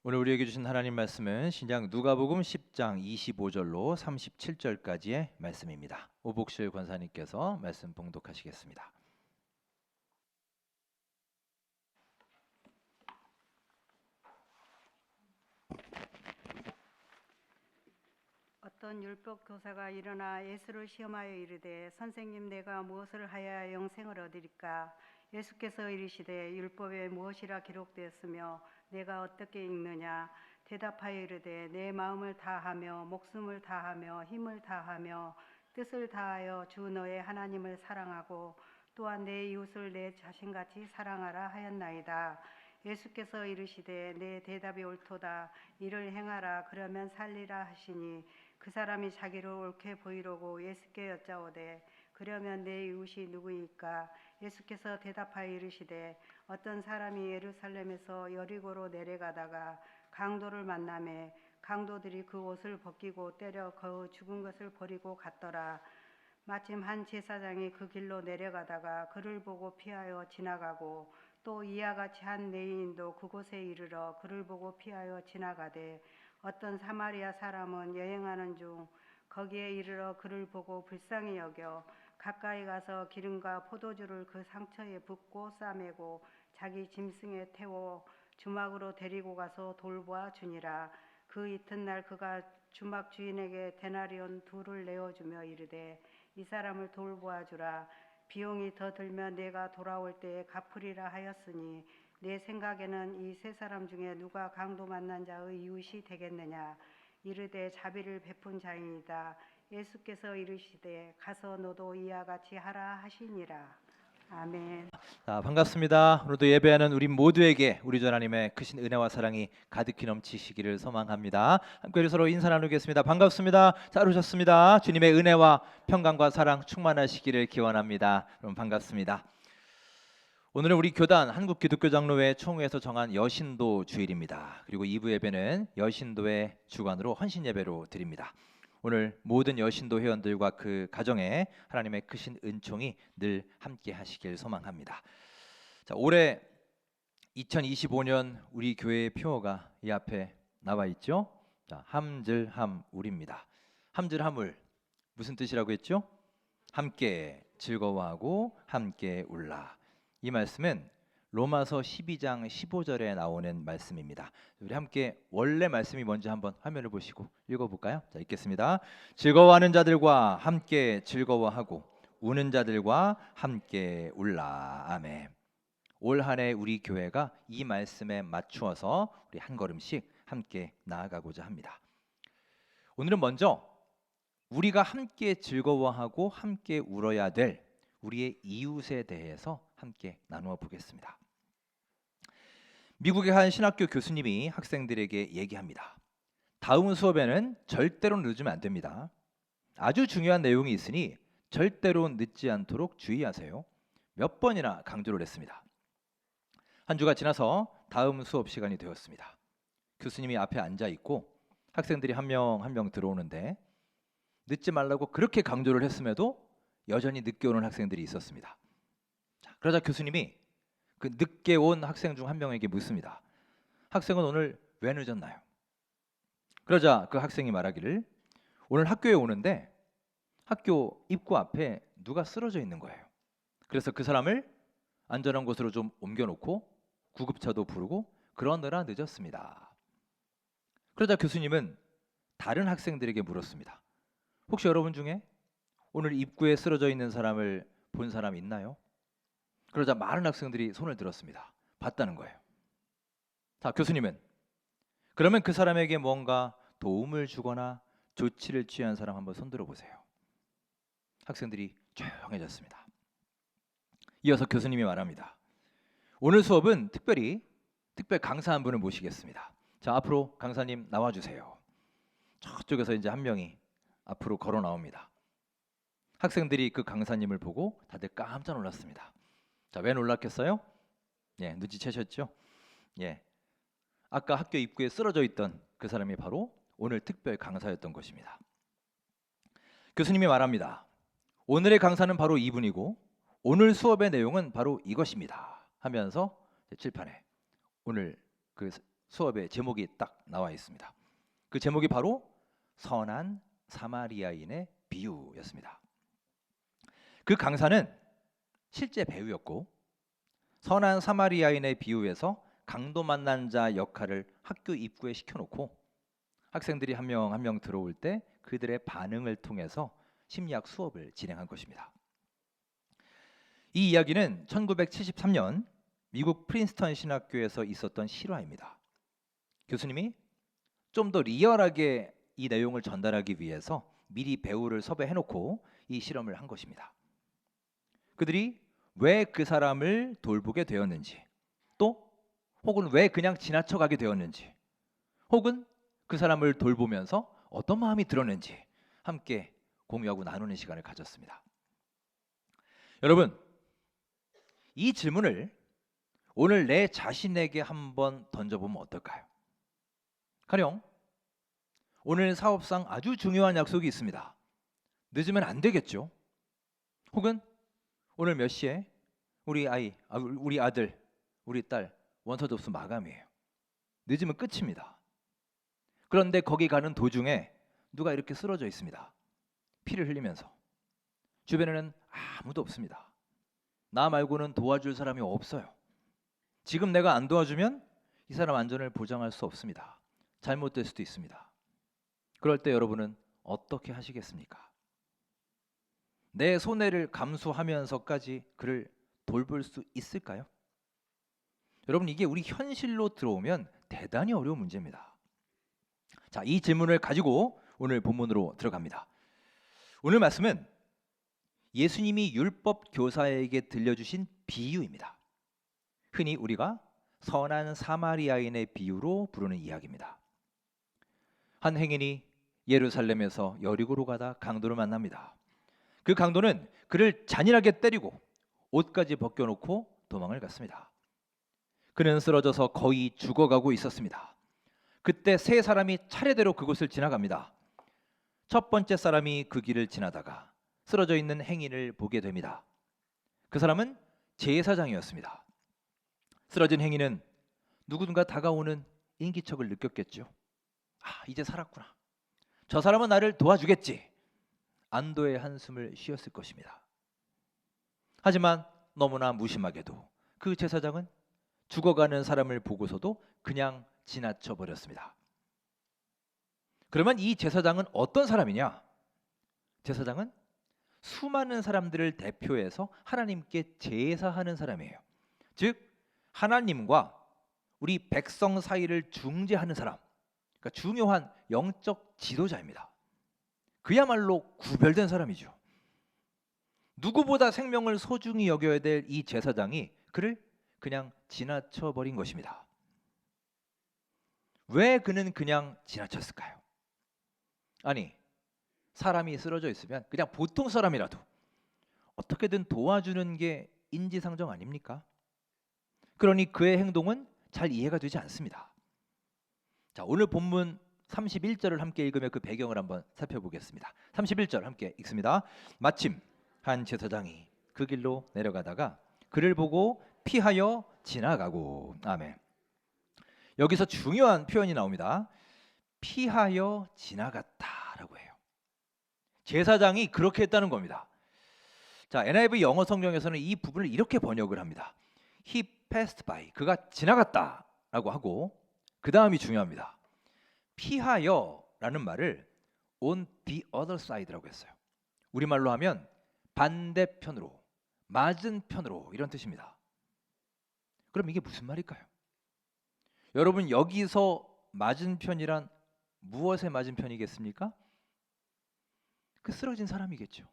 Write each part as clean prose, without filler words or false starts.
오늘 우리에게 주신 하나님 말씀은 신약 누가복음 10장 25절로 37절까지의 말씀입니다. 오복실 권사님께서 말씀 봉독하시겠습니다. 어떤 율법 교사가 일어나 예수를 시험하여 이르되 선생님 내가 무엇을 하여야 영생을 얻으리까? 예수께서 이르시되 율법에 무엇이라 기록되었으며 내가 어떻게 읽느냐? 대답하여 이르되 내 마음을 다하며 목숨을 다하며 힘을 다하며 뜻을 다하여 주 너의 하나님을 사랑하고 또한 내 이웃을 내 자신같이 사랑하라 하였나이다. 예수께서 이르시되 내 대답이 옳도다. 이를 행하라 그러면 살리라 하시니 그 사람이 자기를 옳게 보이려고 예수께 여짜오되 그러면 내 이웃이 누구이까? 예수께서 대답하여 이르시되 어떤 사람이 예루살렘에서 여리고로 내려가다가 강도를 만나매 강도들이 그 옷을 벗기고 때려 그 죽은 것을 버리고 갔더라. 마침 한 제사장이 그 길로 내려가다가 그를 보고 피하여 지나가고 또 이와 같이 한 레위인도 그곳에 이르러 그를 보고 피하여 지나가되 어떤 사마리아 사람은 여행하는 중 거기에 이르러 그를 보고 불쌍히 여겨 가까이 가서 기름과 포도주를 그 상처에 붓고 싸매고 자기 짐승에 태워 주막으로 데리고 가서 돌보아 주니라. 그 이튿날 그가 주막 주인에게 데나리온 둘을 내어주며 이르되 이 사람을 돌보아 주라. 비용이 더 들면 내가 돌아올 때에 갚으리라 하였으니 내 생각에는 이 세 사람 중에 누가 강도 만난 자의 이웃이 되겠느냐? 이르되 자비를 베푼 자이니이다. 예수께서 이르시되 가서 너도 이와 같이 하라 하시니라. 아멘. 반갑습니다. 오늘도 예배하는 우리 모두에게 우리 주 하나님의 크신 은혜와 사랑이 가득히 넘치시기를 소망합니다. 함께 서로 인사 나누겠습니다. 반갑습니다. 잘 오셨습니다. 주님의 은혜와 평강과 사랑 충만하시기를 기원합니다. 여러분 반갑습니다. 오늘은 우리 교단 한국기독교장로회 총회에서 정한 여신도 주일입니다. 그리고 2부 예배는 여신도의 주관으로 헌신 예배로 드립니다. 오늘 모든 여신도 회원들과 그 가정에 하나님의 크신 은총이 늘 함께 하시길 소망합니다. 자, 올해 2025년 우리 교회의 표어가 이 앞에 나와 있죠. 자, 함질함울입니다. 함질함울 무슨 뜻이라고 했죠? 함께 즐거워하고 함께 울라. 이 말씀은 로마서 12장 15절에 나오는 말씀입니다. 우리 함께 원래 말씀이 뭔지 한번 화면을 보시고 읽어볼까요? 자, 읽겠습니다. 즐거워하는 자들과 함께 즐거워하고 우는 자들과 함께 울라. 아멘. 올 한 해 우리 교회가 이 말씀에 맞추어서 우리 한 걸음씩 함께 나아가고자 합니다. 오늘은 먼저 우리가 함께 즐거워하고 함께 울어야 될 우리의 이웃에 대해서 함께 나누어 보겠습니다. 미국의 한 신학교 교수님이 학생들에게 얘기합니다. 다음 수업에는 절대로 늦으면 안 됩니다. 아주 중요한 내용이 있으니 절대로 늦지 않도록 주의하세요. 몇 번이나 강조를 했습니다. 한 주가 지나서 다음 수업 시간이 되었습니다. 교수님이 앞에 앉아 있고 학생들이 한 명 한 명 들어오는데 늦지 말라고 그렇게 강조를 했음에도 여전히 늦게 오는 학생들이 있었습니다. 자, 그러자 교수님이 그 늦게 온 학생 중 한 명에게 묻습니다. 학생은 오늘 왜 늦었나요? 그러자 그 학생이 말하기를 오늘 학교에 오는데 학교 입구 앞에 누가 쓰러져 있는 거예요. 그래서 그 사람을 안전한 곳으로 좀 옮겨놓고 구급차도 부르고 그러느라 늦었습니다. 그러자 교수님은 다른 학생들에게 물었습니다. 혹시 여러분 중에 오늘 입구에 쓰러져 있는 사람을 본 사람 있나요? 그러자 많은 학생들이 손을 들었습니다. 봤다는 거예요. 자, 교수님은 그러면 그 사람에게 뭔가 도움을 주거나 조치를 취한 사람 한번 손들어 보세요. 학생들이 조용해졌습니다. 이어서 교수님이 말합니다. 오늘 수업은 특별 강사 한 분을 모시겠습니다. 자, 앞으로 강사님 나와주세요. 저쪽에서 이제 한 명이 앞으로 걸어 나옵니다. 학생들이 그 강사님을 보고 다들 깜짝 놀랐습니다. 자, 왜 놀랐겠어요? 예, 눈치채셨죠? 예, 아까 학교 입구에 쓰러져 있던 그 사람이 바로 오늘 특별 강사였던 것입니다. 교수님이 말합니다. 오늘의 강사는 바로 이분이고 오늘 수업의 내용은 바로 이것입니다. 하면서 칠판에 오늘 그 수업의 제목이 딱 나와 있습니다. 그 제목이 바로 선한 사마리아인의 비유였습니다. 그 강사는 실제 배우였고 선한 사마리아인의 비유에서 강도 만난 자 역할을 학교 입구에 시켜놓고 학생들이 한 명 한 명 들어올 때 그들의 반응을 통해서 심리학 수업을 진행한 것입니다. 이 이야기는 1973년 미국 프린스턴 신학교에서 있었던 실화입니다. 교수님이 좀 더 리얼하게 이 내용을 전달하기 위해서 미리 배우를 섭외해놓고 이 실험을 한 것입니다. 그들이 왜 그 사람을 돌보게 되었는지, 또 혹은 왜 그냥 지나쳐가게 되었는지, 혹은 그 사람을 돌보면서 어떤 마음이 들었는지 함께 공유하고 나누는 시간을 가졌습니다. 여러분, 이 질문을 오늘 내 자신에게 한번 던져보면 어떨까요? 가령 오늘 사업상 아주 중요한 약속이 있습니다. 늦으면 안 되겠죠? 혹은 오늘 몇 시에 우리 아들, 우리 딸 원서 접수 마감이에요. 늦으면 끝입니다. 그런데 거기 가는 도중에 누가 이렇게 쓰러져 있습니다. 피를 흘리면서. 주변에는 아무도 없습니다. 나 말고는 도와줄 사람이 없어요. 지금 내가 안 도와주면 이 사람 안전을 보장할 수 없습니다. 잘못될 수도 있습니다. 그럴 때 여러분은 어떻게 하시겠습니까? 내 손해를 감수하면서까지 그를 돌볼 수 있을까요? 여러분, 이게 우리 현실로 들어오면 대단히 어려운 문제입니다. 자, 이 질문을 가지고 오늘 본문으로 들어갑니다. 오늘 말씀은 예수님이 율법 교사에게 들려주신 비유입니다. 흔히 우리가 선한 사마리아인의 비유로 부르는 이야기입니다. 한 행인이 예루살렘에서 여리고로 가다 강도를 만납니다. 그 강도는 그를 잔인하게 때리고 옷까지 벗겨놓고 도망을 갔습니다. 그는 쓰러져서 거의 죽어가고 있었습니다. 그때 세 사람이 차례대로 그곳을 지나갑니다. 첫 번째 사람이 그 길을 지나다가 쓰러져 있는 행인을 보게 됩니다. 그 사람은 제사장이었습니다. 쓰러진 행인은 누군가 다가오는 인기척을 느꼈겠죠. 이제 살았구나. 저 사람은 나를 도와주겠지. 안도의 한숨을 쉬었을 것입니다. 하지만 너무나 무심하게도 그 제사장은 죽어가는 사람을 보고서도 그냥 지나쳐 버렸습니다. 그러면 이 제사장은 어떤 사람이냐? 제사장은 수많은 사람들을 대표해서 하나님께 제사하는 사람이에요. 즉 하나님과 우리 백성 사이를 중재하는 사람, 그러니까 중요한 영적 지도자입니다. 그야말로 구별된 사람이죠. 누구보다 생명을 소중히 여겨야 될 이 제사장이 그를 그냥 지나쳐 버린 것입니다. 왜 그는 그냥 지나쳤을까요? 아니, 사람이 쓰러져 있으면 그냥 보통 사람이라도 어떻게든 도와주는 게 인지상정 아닙니까? 그러니 그의 행동은 잘 이해가 되지 않습니다. 자, 오늘 본문 31절을 함께 읽으며 그 배경을 한번 살펴보겠습니다. 31절 함께 읽습니다. 마침 한 제사장이 그 길로 내려가다가 그를 보고 피하여 지나가고. 아멘. 여기서 중요한 표현이 나옵니다. 피하여 지나갔다라고 해요. 제사장이 그렇게 했다는 겁니다. 자, NIV 영어 성경에서는 이 부분을 이렇게 번역을 합니다. He passed by. 그가 지나갔다라고 하고 그 다음이 중요합니다. 피하여라는 말을 on the other side라고 했어요. 우리말로 하면 반대편으로, 맞은편으로 이런 뜻입니다. 그럼 이게 무슨 말일까요? 여러분, 여기서 맞은편이란 무엇의 맞은편이겠습니까? 그 쓰러진 사람이겠죠.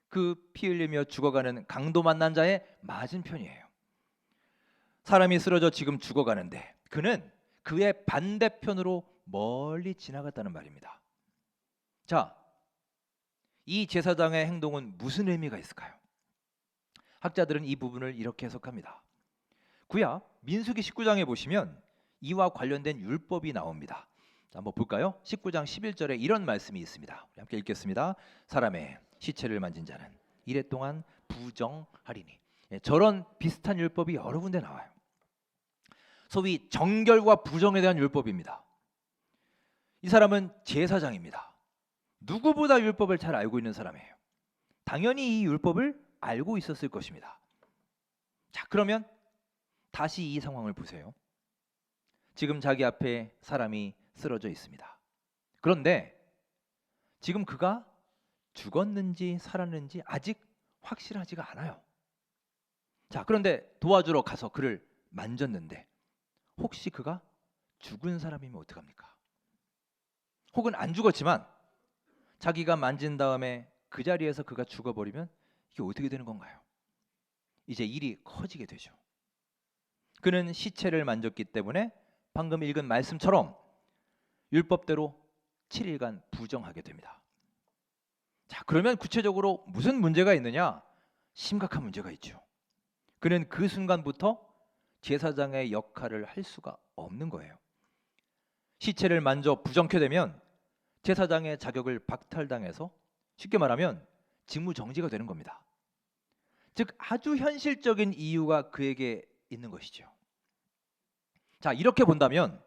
그 피 흘리며 죽어가는 강도 만난 자의 맞은편이에요. 사람이 쓰러져 지금 죽어가는데 그는 그의 반대편으로 멀리 지나갔다는 말입니다. 자, 이 제사장의 행동은 무슨 의미가 있을까요? 학자들은 이 부분을 이렇게 해석합니다. 구약 민수기 19장에 보시면 이와 관련된 율법이 나옵니다. 자, 한번 볼까요? 19장 11절에 이런 말씀이 있습니다. 우리 함께 읽겠습니다. 사람의 시체를 만진 자는 이래 동안 부정하리니. 저런 비슷한 율법이 여러 군데 나와요. 소위 정결과 부정에 대한 율법입니다. 이 사람은 제사장입니다. 누구보다 율법을 잘 알고 있는 사람이에요. 당연히 이 율법을 알고 있었을 것입니다. 자, 그러면 다시 이 상황을 보세요. 지금 자기 앞에 사람이 쓰러져 있습니다. 그런데 지금 그가 죽었는지 살았는지 아직 확실하지가 않아요. 자, 그런데 도와주러 가서 그를 만졌는데 혹시 그가 죽은 사람이면 어떡합니까? 혹은 안 죽었지만 자기가 만진 다음에 그 자리에서 그가 죽어버리면 이게 어떻게 되는 건가요? 이제 일이 커지게 되죠. 그는 시체를 만졌기 때문에 방금 읽은 말씀처럼 율법대로 7일간 부정하게 됩니다. 자, 그러면 구체적으로 무슨 문제가 있느냐? 심각한 문제가 있죠. 그는 그 순간부터 제사장의 역할을 할 수가 없는 거예요. 시체를 만져 부정케 되면 제사장의 자격을 박탈당해서 쉽게 말하면 직무 정지가 되는 겁니다. 즉 아주 현실적인 이유가 그에게 있는 것이죠. 자, 이렇게 본다면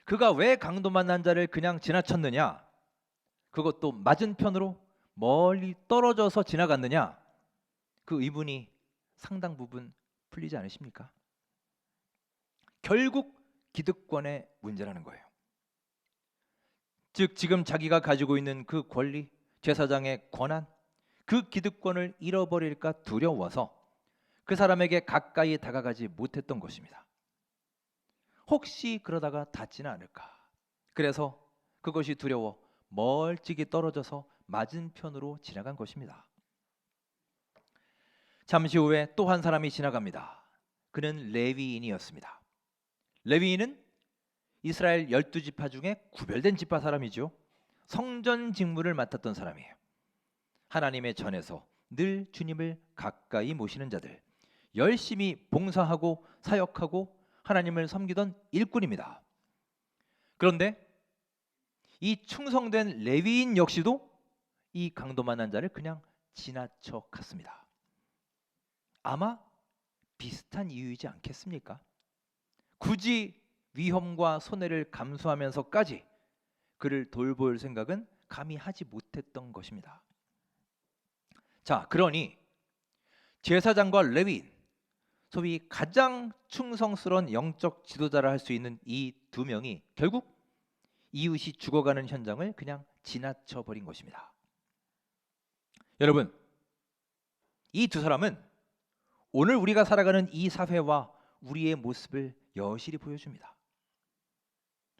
그가 왜 강도 만난 자를 그냥 지나쳤느냐? 그것도 맞은편으로 멀리 떨어져서 지나갔느냐? 그 의문이 상당 부분 풀리지 않으십니까? 결국 기득권의 문제라는 거예요. 즉 지금 자기가 가지고 있는 그 권리, 제사장의 권한, 그 기득권을 잃어버릴까 두려워서 그 사람에게 가까이 다가가지 못했던 것입니다. 혹시 그러다가 다치는 않을까? 그래서 그것이 두려워 멀찍이 떨어져서 맞은편으로 지나간 것입니다. 잠시 후에 또 한 사람이 지나갑니다. 그는 레위인이었습니다. 레위인은 이스라엘 12지파 중에 구별된 지파 사람이죠. 성전 직무를 맡았던 사람이에요. 하나님의 전에서 늘 주님을 가까이 모시는 자들, 열심히 봉사하고 사역하고 하나님을 섬기던 일꾼입니다. 그런데 이 충성된 레위인 역시도 이 강도 만난 자를 그냥 지나쳐 갔습니다. 아마 비슷한 이유이지 않겠습니까? 굳이 위험과 손해를 감수하면서까지 그를 돌볼 생각은 감히 하지 못했던 것입니다. 자, 그러니 제사장과 레위인, 소위 가장 충성스러운 영적 지도자라 할 수 있는 이 두 명이 결국 이웃이 죽어가는 현장을 그냥 지나쳐 버린 것입니다. 여러분, 이 두 사람은 오늘 우리가 살아가는 이 사회와 우리의 모습을 여실히 보여줍니다.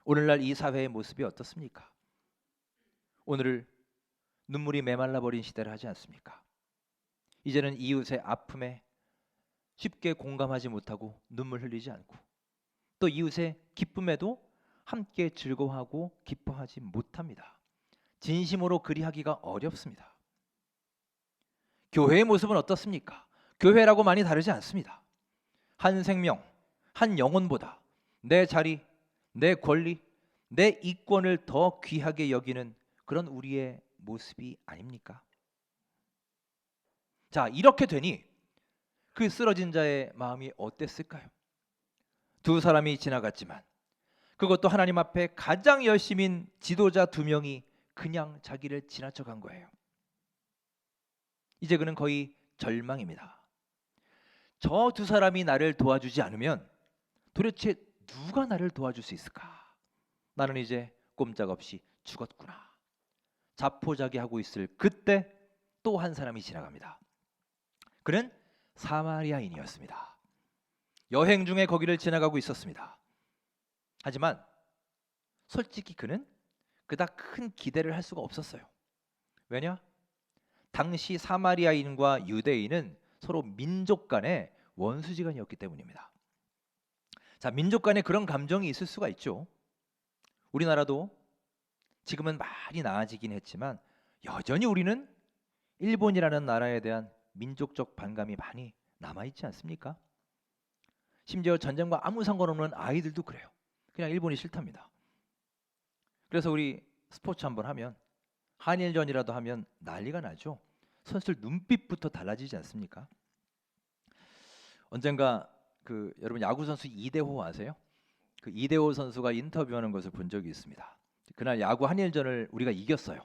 오늘날 이 사회의 모습이 어떻습니까? 오늘을 눈물이 메말라 버린 시대를 하지 않습니까? 이제는 이웃의 아픔에 쉽게 공감하지 못하고 눈물 흘리지 않고 또 이웃의 기쁨에도 함께 즐거워하고 기뻐하지 못합니다. 진심으로 그리하기가 어렵습니다. 교회의 모습은 어떻습니까? 교회라고 많이 다르지 않습니다. 한 생명, 한 영혼보다 내 자리, 내 권리, 내 이권을 더 귀하게 여기는 그런 우리의 모습이 아닙니까? 자, 이렇게 되니 그 쓰러진 자의 마음이 어땠을까요? 두 사람이 지나갔지만 그것도 하나님 앞에 가장 열심인 지도자 두 명이 그냥 자기를 지나쳐 간 거예요. 이제 그는 거의 절망입니다. 저 두 사람이 나를 도와주지 않으면 도대체 누가 나를 도와줄 수 있을까? 나는 이제 꼼짝없이 죽었구나. 자포자기하고 있을 그때 또 한 사람이 지나갑니다. 그는 사마리아인이었습니다. 여행 중에 거기를 지나가고 있었습니다. 하지만 솔직히 그는 그닥 큰 기대를 할 수가 없었어요. 왜냐? 당시 사마리아인과 유대인은 서로 민족 간의 원수지간이었기 때문입니다. 자, 민족 간에 그런 감정이 있을 수가 있죠. 우리나라도 지금은 많이 나아지긴 했지만 여전히 우리는 일본이라는 나라에 대한 민족적 반감이 많이 남아있지 않습니까? 심지어 전쟁과 아무 상관없는 아이들도 그래요. 그냥 일본이 싫답니다. 그래서 우리 스포츠 한번 하면 한일전이라도 하면 난리가 나죠. 선수들 눈빛부터 달라지지 않습니까? 언젠가 여러분 야구 선수 이대호 아세요? 그 이대호 선수가 인터뷰하는 것을 본 적이 있습니다. 그날 야구 한일전을 우리가 이겼어요.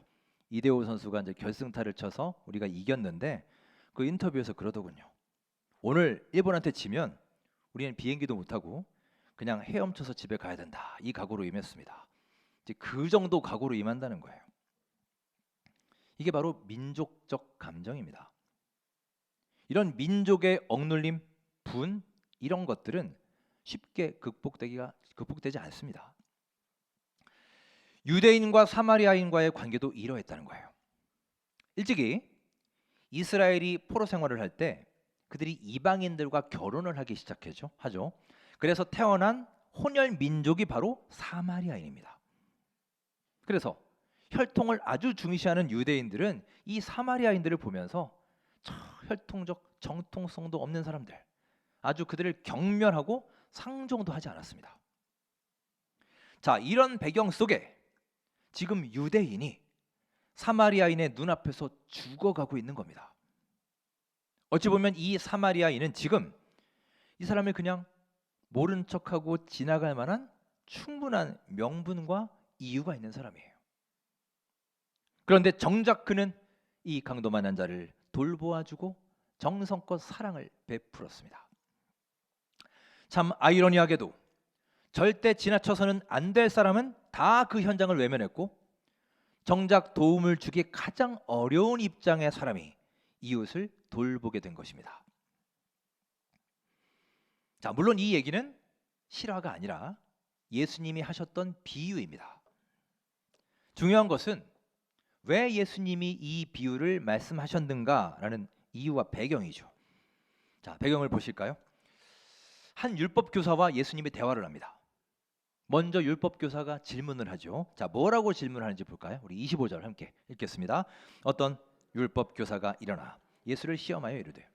이대호 선수가 이제 결승타를 쳐서 우리가 이겼는데 그 인터뷰에서 그러더군요. 오늘 일본한테 지면 우리는 비행기도 못 타고 그냥 헤엄쳐서 집에 가야 된다. 이 각오로 임했습니다. 이제 그 정도 각오로 임한다는 거예요. 이게 바로 민족적 감정입니다. 이런 민족의 억눌림, 분 이런 것들은 쉽게 극복되지 않습니다. 유대인과 사마리아인과의 관계도 이러했다는 거예요. 일찍이 이스라엘이 포로 생활을 할 때 그들이 이방인들과 결혼을 하기 하죠. 그래서 태어난 혼혈 민족이 바로 사마리아인입니다. 그래서 혈통을 아주 중시하는 유대인들은 이 사마리아인들을 보면서 혈통적 정통성도 없는 사람들, 아주 그들을 경멸하고 상종도 하지 않았습니다. 자, 이런 배경 속에 지금 유대인이 사마리아인의 눈앞에서 죽어가고 있는 겁니다. 어찌 보면 이 사마리아인은 지금 이 사람을 그냥 모른 척하고 지나갈 만한 충분한 명분과 이유가 있는 사람이에요. 그런데 정작 그는 이 강도만한 자를 돌보아주고 정성껏 사랑을 베풀었습니다. 참 아이러니하게도 절대 지나쳐서는 안 될 사람은 다 그 현장을 외면했고 정작 도움을 주기 가장 어려운 입장의 사람이 이웃을 돌보게 된 것입니다. 자, 물론 이 얘기는 실화가 아니라 예수님이 하셨던 비유입니다. 중요한 것은 왜 예수님이 이 비유를 말씀하셨는가라는 이유와 배경이죠. 자, 배경을 보실까요? 한 율법 교사와 예수님이 대화를 합니다. 먼저 율법 교사가 질문을 하죠. 자, 뭐라고 질문하는지 볼까요? 우리 25절 함께 읽겠습니다. 어떤 율법 교사가 일어나 예수를 시험하여 이르되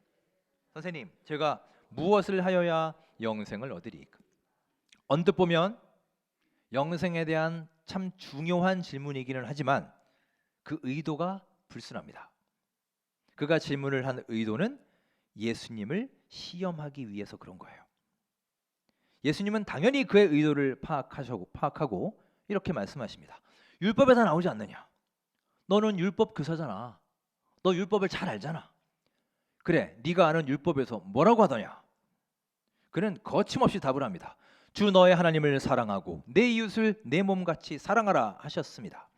선생님, 제가 무엇을 하여야 영생을 얻으리이까? 언뜻 보면 영생에 대한 참 중요한 질문이기는 하지만 그 의도가 불순합니다. 그가 질문을 한 의도는 예수님을 시험하기 위해서 그런 거예요. 예수님은 당연히 그의 의도를 파악하고 이렇게 말씀하십니다. 율법에 다 나오지 않느냐? 너는 율법 교사잖아. 너 율법을 잘 알잖아. 그래, 네가 아는 율법에서 뭐라고 하더냐? 그는 거침없이 답을 합니다. 주 너의 하나님을 사랑하고 내 이웃을 내 몸같이 사랑하라 하셨습니다.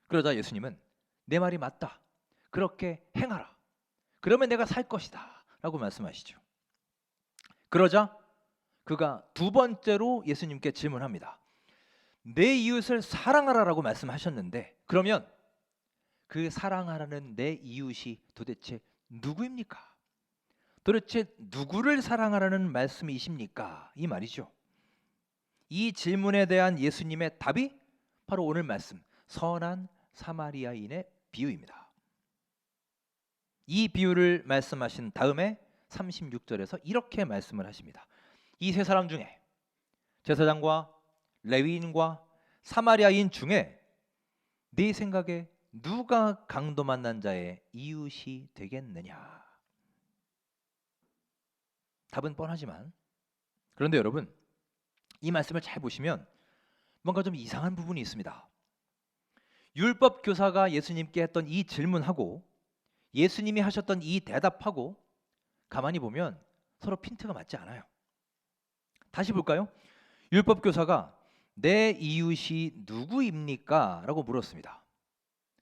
그러자 예수님은 내 말이 맞다. 그렇게 행하라. 그러면 내가 살 것이다. 라고 말씀하시죠. 그러자 그가 두 번째로 예수님께 질문합니다. 내 이웃을 사랑하라라고 말씀하셨는데 그러면 그 사랑하라는 내 이웃이 도대체 누구입니까? 도대체 누구를 사랑하라는 말씀이십니까? 이 말이죠. 이 질문에 대한 예수님의 답이 바로 오늘 말씀 선한 사마리아인의 비유입니다. 이 비유를 말씀하신 다음에 36절에서 이렇게 말씀을 하십니다. 이 세 사람 중에 제사장과 레위인과 사마리아인 중에 네 생각에 누가 강도 만난 자의 이웃이 되겠느냐? 답은 뻔하지만 그런데 여러분 이 말씀을 잘 보시면 뭔가 좀 이상한 부분이 있습니다. 율법 교사가 예수님께 했던 이 질문하고 예수님이 하셨던 이 대답하고 가만히 보면 서로 핀트가 맞지 않아요. 다시 볼까요? 율법 교사가 내 이웃이 누구입니까? 라고 물었습니다.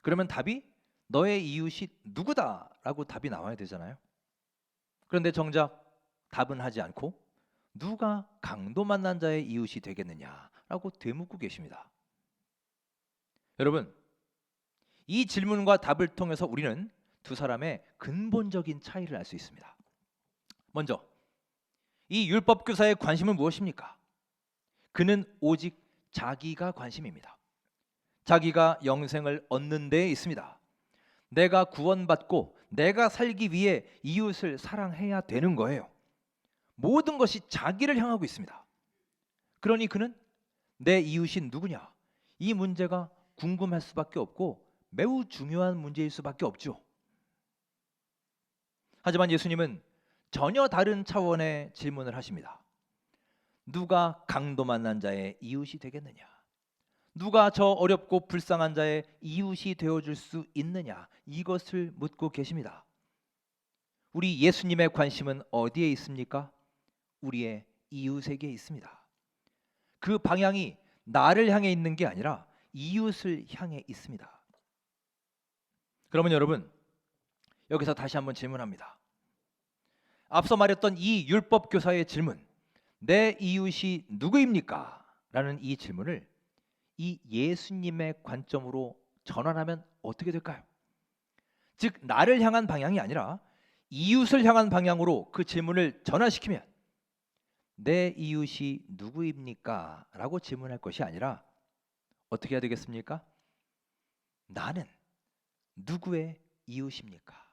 그러면 답이 너의 이웃이 누구다? 라고 답이 나와야 되잖아요. 그런데 정작 답은 하지 않고 누가 강도 만난 자의 이웃이 되겠느냐? 라고 되묻고 계십니다. 여러분, 이 질문과 답을 통해서 우리는 두 사람의 근본적인 차이를 알 수 있습니다. 먼저 이 율법 교사의 관심은 무엇입니까? 그는 오직 자기가 관심입니다. 자기가 영생을 얻는 데 있습니다. 내가 구원받고 내가 살기 위해 이웃을 사랑해야 되는 거예요. 모든 것이 자기를 향하고 있습니다. 그러니 그는 내 이웃이 누구냐? 이 문제가 궁금할 수밖에 없고 매우 중요한 문제일 수밖에 없죠. 하지만 예수님은 전혀 다른 차원의 질문을 하십니다. 누가 강도 만난 자의 이웃이 되겠느냐? 누가 저 어렵고 불쌍한 자의 이웃이 되어줄 수 있느냐? 이것을 묻고 계십니다. 우리 예수님의 관심은 어디에 있습니까? 우리의 이웃에게 있습니다. 그 방향이 나를 향해 있는 게 아니라 이웃을 향해 있습니다. 그러면 여러분, 여기서 다시 한번 질문합니다. 앞서 말했던 이 율법 교사의 질문, 내 이웃이 누구입니까? 라는 이 질문을 이 예수님의 관점으로 전환하면 어떻게 될까요? 즉, 나를 향한 방향이 아니라 이웃을 향한 방향으로 그 질문을 전환시키면 내 이웃이 누구입니까? 라고 질문할 것이 아니라 어떻게 해야 되겠습니까? 나는 누구의 이웃입니까?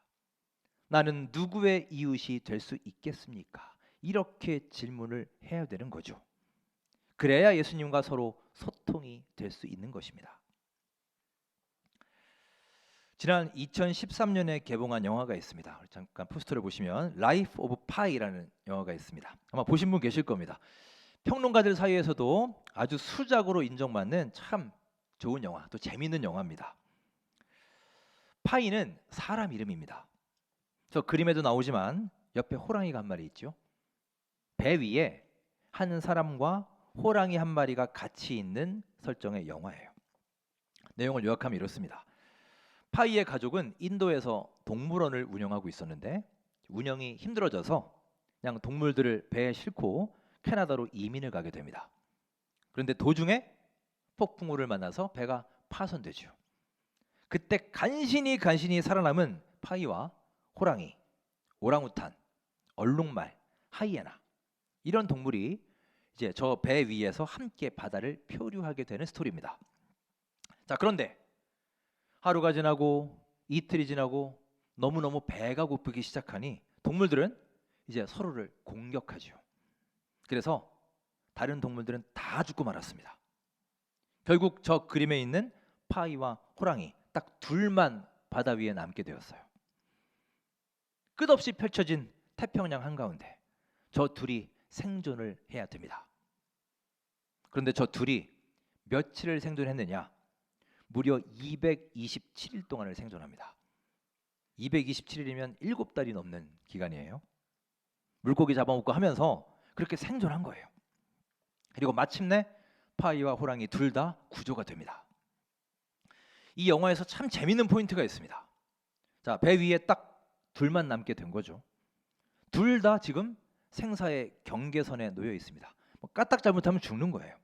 나는 누구의 이웃이 될 수 있겠습니까? 이렇게 질문을 해야 되는 거죠. 그래야 예수님과 서로 소통이 될 수 있는 것입니다. 지난 2013년에 개봉한 영화가 있습니다. 잠깐 포스터를 보시면 Life of Pi라는 영화가 있습니다. 아마 보신 분 계실 겁니다. 평론가들 사이에서도 아주 수작으로 인정받는 참 좋은 영화, 또 재미있는 영화입니다. 파이는 사람 이름입니다. 저 그림에도 나오지만 옆에 호랑이가 한 마리 있죠. 배 위에 한 사람과 호랑이 한 마리가 같이 있는 설정의 영화예요. 내용을 요약하면 이렇습니다. 파이의 가족은 인도에서 동물원을 운영하고 있었는데 운영이 힘들어져서 그냥 동물들을 배에 싣고 캐나다로 이민을 가게 됩니다. 그런데 도중에 폭풍우를 만나서 배가 파손되죠. 그때 간신히 살아남은 파이와 호랑이, 오랑우탄, 얼룩말, 하이에나 이런 동물이 이제 저 배 위에서 함께 바다를漂流하게 되는 스토리입니다. 자, 그런데 하루가 지나고 이틀이 지나고 너무너무 배가 고프기 시작하니 동물들은 이제 서로를 공격하죠. 그래서 다른 동물들은 다 죽고 말았습니다. 결국 저 그림에 있는 파이와 호랑이 딱 둘만 바다 위에 남게 되었어요. 끝없이 펼쳐진 태평양 한가운데 저 둘이 생존을 해야 됩니다. 그런데 저 둘이 며칠을 생존했느냐? 무려 227일 동안을 생존합니다. 227일이면 7달이 넘는 기간이에요. 물고기 잡아먹고 하면서 그렇게 생존한 거예요. 그리고 마침내 파이와 호랑이 둘 다 구조가 됩니다. 이 영화에서 참 재밌는 포인트가 있습니다. 자, 배 위에 딱 둘만 남게 된 거죠. 둘 다 지금 생사의 경계선에 놓여 있습니다. 뭐 까딱 잘못하면 죽는 거예요.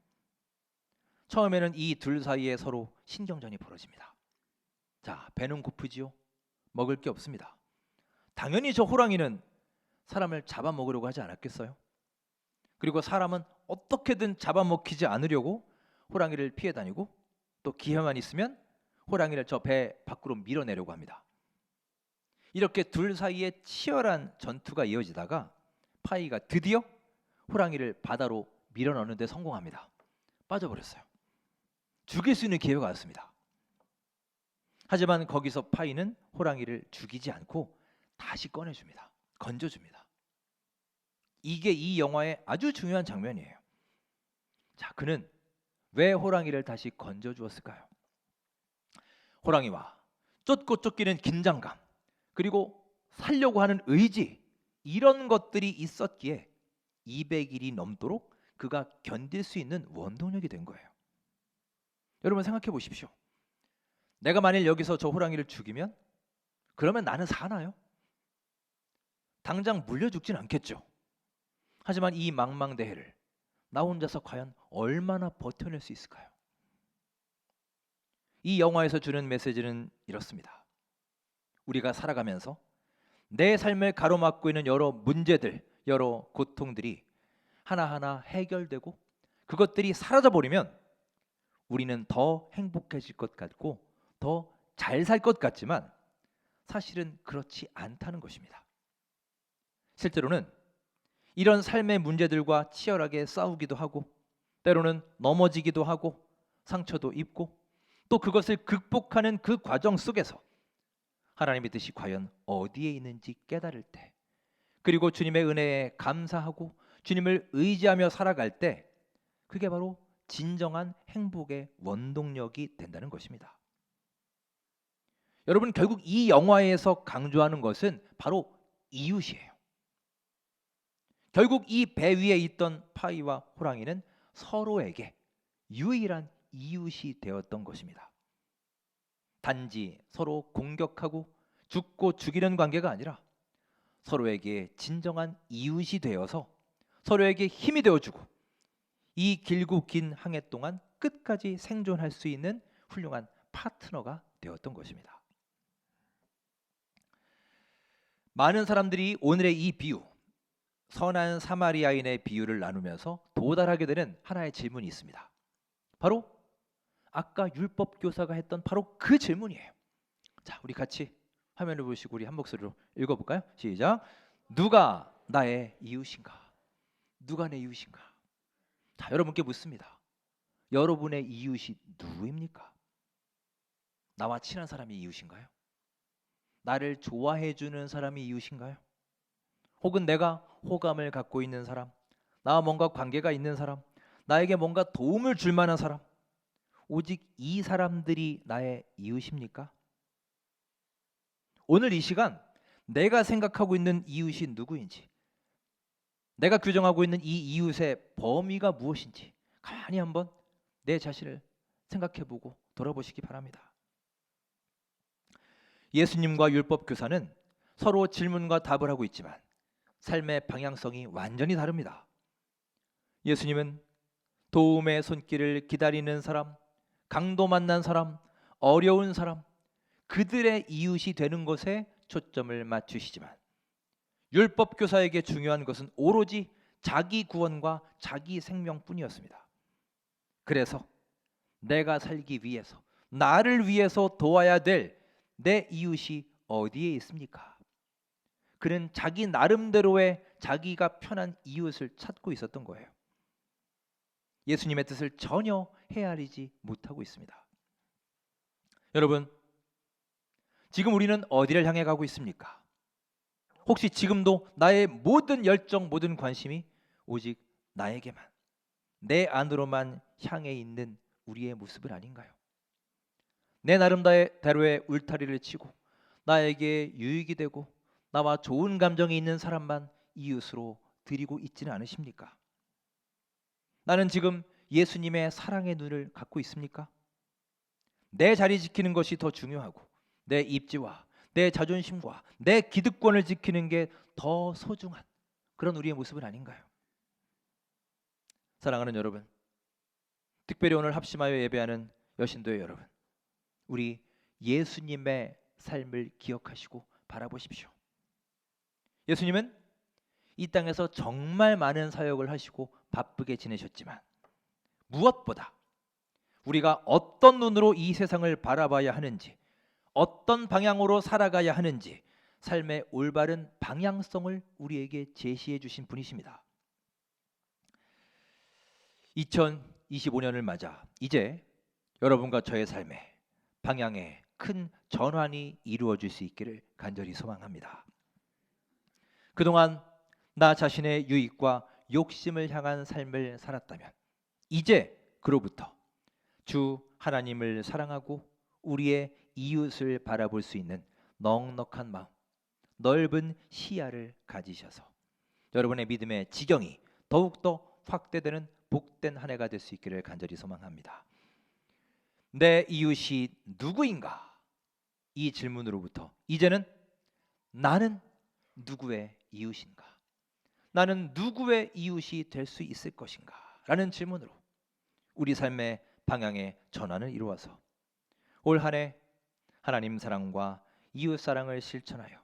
처음에는 이 둘 사이에 서로 신경전이 벌어집니다. 자, 배는 고프지요. 먹을 게 없습니다. 당연히 저 호랑이는 사람을 잡아먹으려고 하지 않았겠어요? 그리고 사람은 어떻게든 잡아먹히지 않으려고 호랑이를 피해 다니고 또 기회만 있으면 호랑이를 저 배 밖으로 밀어내려고 합니다. 이렇게 둘 사이에 치열한 전투가 이어지다가 파이가 드디어 호랑이를 바다로 밀어넣는 데 성공합니다. 빠져버렸어요. 죽일 수 있는 기회가 왔습니다. 하지만 거기서 파이는 호랑이를 죽이지 않고 다시 꺼내줍니다. 건져줍니다. 이게 이 영화의 아주 중요한 장면이에요. 자, 그는 왜 호랑이를 다시 건져주었을까요? 호랑이와 쫓고 쫓기는 긴장감, 그리고 살려고 하는 의지, 이런 것들이 있었기에 200일이 넘도록 그가 견딜 수 있는 원동력이 된 거예요. 여러분 생각해 보십시오. 내가 만일 여기서 저 호랑이를 죽이면 그러면 나는 사나요? 당장 물려 죽진 않겠죠. 하지만 이 망망대해를 나 혼자서 과연 얼마나 버텨낼 수 있을까요? 이 영화에서 주는 메시지는 이렇습니다. 우리가 살아가면서 내 삶을 가로막고 있는 여러 문제들, 여러 고통들이 하나하나 해결되고 그것들이 사라져버리면 우리는 더 행복해질 것 같고 더 잘 살 것 같지만 사실은 그렇지 않다는 것입니다. 실제로는 이런 삶의 문제들과 치열하게 싸우기도 하고 때로는 넘어지기도 하고 상처도 입고 또 그것을 극복하는 그 과정 속에서 하나님의 뜻이 과연 어디에 있는지 깨달을 때 그리고 주님의 은혜에 감사하고 주님을 의지하며 살아갈 때 그게 바로 진정한 행복의 원동력이 된다는 것입니다. 여러분, 결국 이 영화에서 강조하는 것은 바로 이웃이에요. 결국 이 배 위에 있던 파이와 호랑이는 서로에게 유일한 이웃이 되었던 것입니다. 단지 서로 공격하고 죽고 죽이는 관계가 아니라 서로에게 진정한 이웃이 되어서 서로에게 힘이 되어주고 이 길고 긴 항해 동안 끝까지 생존할 수 있는 훌륭한 파트너가 되었던 것입니다. 많은 사람들이 오늘의 이 비유, 선한 사마리아인의 비유를 나누면서 도달하게 되는 하나의 질문이 있습니다. 바로 아까 율법 교사가 했던 바로 그 질문이에요. 자, 우리 같이 화면을 보시고 우리 한 목소리로 읽어볼까요? 시작. 누가 나의 이웃인가? 누가 내 이웃인가? 자, 여러분께 묻습니다. 여러분의 이웃이 누구입니까? 나와 친한 사람이 이웃인가요? 나를 좋아해 주는 사람이 이웃인가요? 혹은 내가 호감을 갖고 있는 사람, 나와 뭔가 관계가 있는 사람, 나에게 뭔가 도움을 줄 만한 사람, 오직 이 사람들이 나의 이웃입니까? 오늘 이 시간 내가 생각하고 있는 이웃이 누구인지, 내가 규정하고 있는 이 이웃의 범위가 무엇인지 가만히 한번 내 자신을 생각해보고 돌아보시기 바랍니다. 예수님과 율법 교사는 서로 질문과 답을 하고 있지만 삶의 방향성이 완전히 다릅니다. 예수님은 도움의 손길을 기다리는 사람, 강도 만난 사람, 어려운 사람, 그들의 이웃이 되는 것에 초점을 맞추시지만 율법 교사에게 중요한 것은 오로지 자기 구원과 자기 생명뿐이었습니다. 그래서 내가 살기 위해서, 나를 위해서 도와야 될 내 이웃이 어디에 있습니까? 그는 자기 나름대로의 자기가 편한 이웃을 찾고 있었던 거예요. 예수님의 뜻을 전혀 헤아리지 못하고 있습니다. 여러분, 지금 우리는 어디를 향해 가고 있습니까? 혹시 지금도 나의 모든 열정, 모든 관심이 오직 나에게만, 내 안으로만 향해 있는 우리의 모습은 아닌가요? 내 나름대로의 울타리를 치고 나에게 유익이 되고 나와 좋은 감정이 있는 사람만 이웃으로 드리고 있지는 않으십니까? 나는 지금 예수님의 사랑의 눈을 갖고 있습니까? 내 자리 지키는 것이 더 중요하고 내 입지와 내 자존심과 내 기득권을 지키는 게 더 소중한 그런 우리의 모습은 아닌가요? 사랑하는 여러분, 특별히 오늘 합심하여 예배하는 여신도의 여러분, 우리 예수님의 삶을 기억하시고 바라보십시오. 예수님은 이 땅에서 정말 많은 사역을 하시고 바쁘게 지내셨지만 무엇보다 우리가 어떤 눈으로 이 세상을 바라봐야 하는지, 어떤 방향으로 살아가야 하는지 삶의 올바른 방향성을 우리에게 제시해 주신 분이십니다. 2025년을 맞아 이제 여러분과 저의 삶에 방향에 큰 전환이 이루어질 수 있기를 간절히 소망합니다. 그동안 나 자신의 유익과 욕심을 향한 삶을 살았다면 이제 그로부터 주 하나님을 사랑하고 우리의 이웃을 바라볼 수 있는 넉넉한 마음, 넓은 시야를 가지셔서 여러분의 믿음의 지경이 더욱더 확대되는 복된 한 해가 될 수 있기를 간절히 소망합니다. 내 이웃이 누구인가? 이 질문으로부터 이제는 나는 누구의 이웃인가? 나는 누구의 이웃이 될 수 있을 것인가? 라는 질문으로 우리 삶의 방향의 전환을 이루어서 올 한 해 하나님 사랑과 이웃 사랑을 실천하여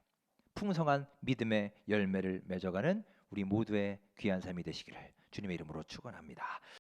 풍성한 믿음의 열매를 맺어가는 우리 모두의 귀한 삶이 되시기를 주님의 이름으로 축원합니다.